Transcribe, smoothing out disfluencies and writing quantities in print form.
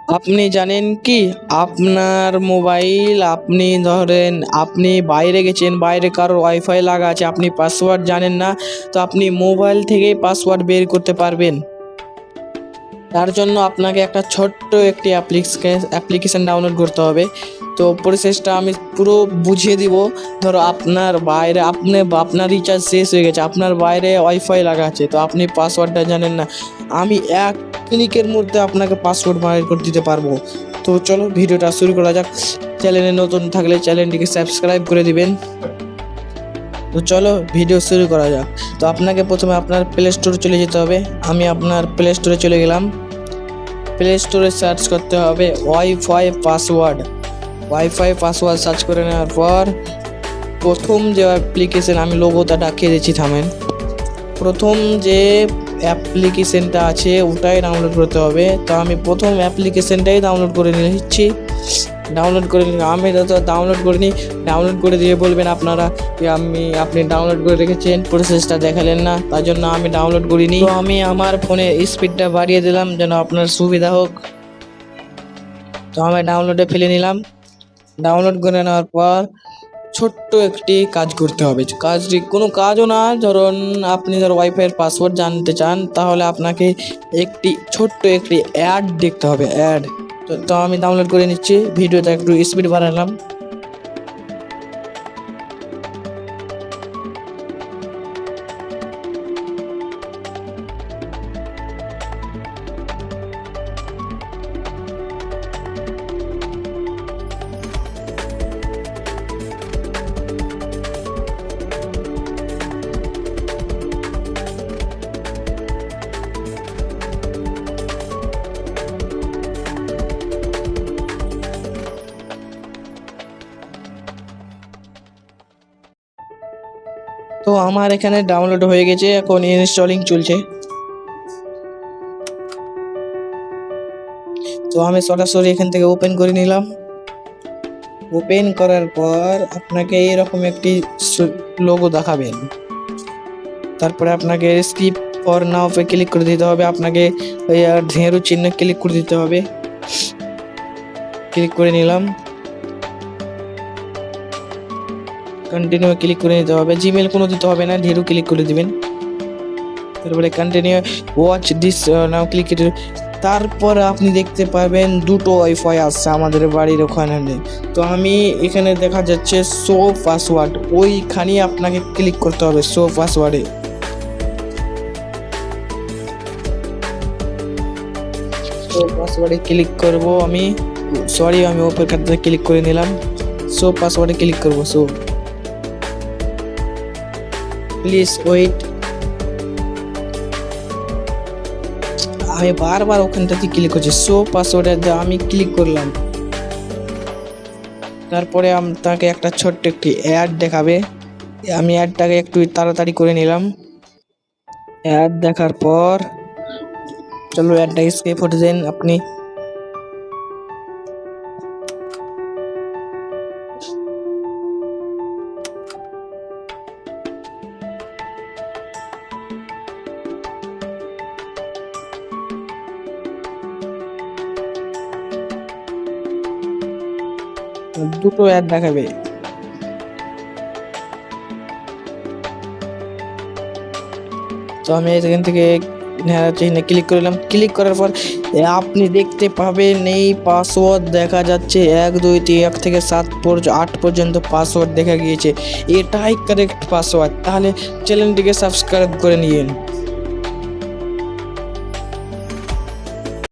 আপনি জানেন কি আপনার মোবাইল আপনি ধরেন আপনি বাইরে গেছেন, বাইরে কারোর ওয়াইফাই লাগা আছে, আপনি পাসওয়ার্ড জানেন না, তো আপনি মোবাইল থেকেই পাসওয়ার্ড বের করতে পারবেন। তার জন্য আপনাকে একটা ছোট্ট একটি অ্যাপ্লিকেশন ডাউনলোড করতে হবে। তো প্রসেসটা আমি পুরো বুঝিয়ে দিব। ধরো আপনার বাইরে আপনার রিচার্জ শেষ হয়ে গেছে, আপনার বাইরে ওয়াইফাই লাগা আছে, তো আপনি পাসওয়ার্ডটা জানেন না, আমি এক ক্লিকের মধ্যে আপনাকে পাসওয়ার্ড বাইর করে দিতে পারবো। তো চলো ভিডিওটা শুরু করা যাক। চ্যানেলে নতুন থাকলে চ্যানেলটিকে সাবস্ক্রাইব করে দিবেন। তো চলো ভিডিও শুরু করা যাক। তো আপনাকে প্রথমে আপনার প্লে স্টোরে চলে যেতে হবে। আমি আপনার প্লে স্টোরে চলে গেলাম। প্লে স্টোরে সার্চ করতে হবে ওয়াইফাই পাসওয়ার্ড সার্চ করে নেওয়ার পর প্রথম যে অ্যাপ্লিকেশন, আমি লোগোটা ডাকিয়ে দিচ্ছি, থামেন। প্রথম যে অ্যাপ্লিকেশনটা আছে ওটাই ডাউনলোড করতে হবে। তো আমি প্রথম অ্যাপ্লিকেশনটাই ডাউনলোড করে নিচ্ছি। ডাউনলোড করে নিলাম। আমি তো ডাউনলোড করে নিই, ডাউনলোড করে দিয়ে বলবেন আপনারা যে আপনি ডাউনলোড করে রেখেছেন, প্রসেসটা দেখালেন না, তার জন্য আমি ডাউনলোড করিনি। তো আমি আমার ফোনে স্পিডটা বাড়িয়ে দিলাম যেন আপনার সুবিধা হোক। তো আমি ডাউনলোডে ফেলে নিলাম। ডাউনলোড করে নেওয়ার পর ছোট্ট একটি কাজ করতে হবে। কাজটি কোনো কাজও না, ধরুন আপনি ওয়াইফাইয়ের পাসওয়ার্ড জানতে চান, তাহলে আপনাকে ছোট্ট একটি অ্যাড দেখতে হবে, অ্যাড। তো আমি ডাউনলোড করে নিচ্ছি, ভিডিওটা একটু স্পিড বাড়ালাম। তো আমার এখানে ডাউনলোড হয়ে গেছে, এখন ইনস্টলিং চলছে। তো আমি সরাসরি এখান থেকে ওপেন করে নিলাম। ওপেন করার পর আপনাকে এরকম একটি লোগো দেখাবেন। তারপরে আপনাকে skip for now pay click করে দিতে হবে। আপনাকে ঢেঁড়ু চিহ্ন ক্লিক করে দিতে হবে। ক্লিক করে নিলাম। কন্টিনিউ ক্লিক করে নিতে হবে। জিমেল কোনো দিতে হবে না, ঢেঁড়ু ক্লিক করে দিবেন। তারপরে continue watch this now click করে। তারপর আপনি দেখতে পাবেন দুটো ওয়াইফাই আসছে আমাদের বাড়ির ওখানে। তো আমি এখানে দেখা যাচ্ছে শো পাসওয়ার্ড, ওইখানেই আপনাকে ক্লিক করতে হবে, শো পাসওয়ার্ডে। শো পাসওয়ার্ডে ক্লিক করব আমি, আমি ওপেন করতে ক্লিক করে নিলাম। শো পাসওয়ার্ডে ক্লিক করব। Show please wait. আমি বারবার ওখানটাতে ক্লিক করছি, শো পাসওয়ার্ডে আমি ক্লিক করলাম। তারপরে তাকে একটা ছোট্ট একটি অ্যাড দেখাবে, আমি অ্যাডটাকে একটু তাড়াতাড়ি করে নিলাম। অ্যাড দেখার পর চলো অ্যাডটা স্কিপ করে দেন আপনি। দুটো অ্যাড দেখাবে। তো আমি এখান থেকে চিহ্নে ক্লিক করলাম। ক্লিক করার পর আপনি দেখতে পাবেন এই পাসওয়ার্ড দেখা যাচ্ছে 1 2 3 1 থেকে 8 পর্যন্ত পাসওয়ার্ড দেখা গিয়েছে। এটাই কারেক্ট পাসওয়ার্ড। তাহলে চ্যানেলটিকে সাবস্ক্রাইব করে নিন।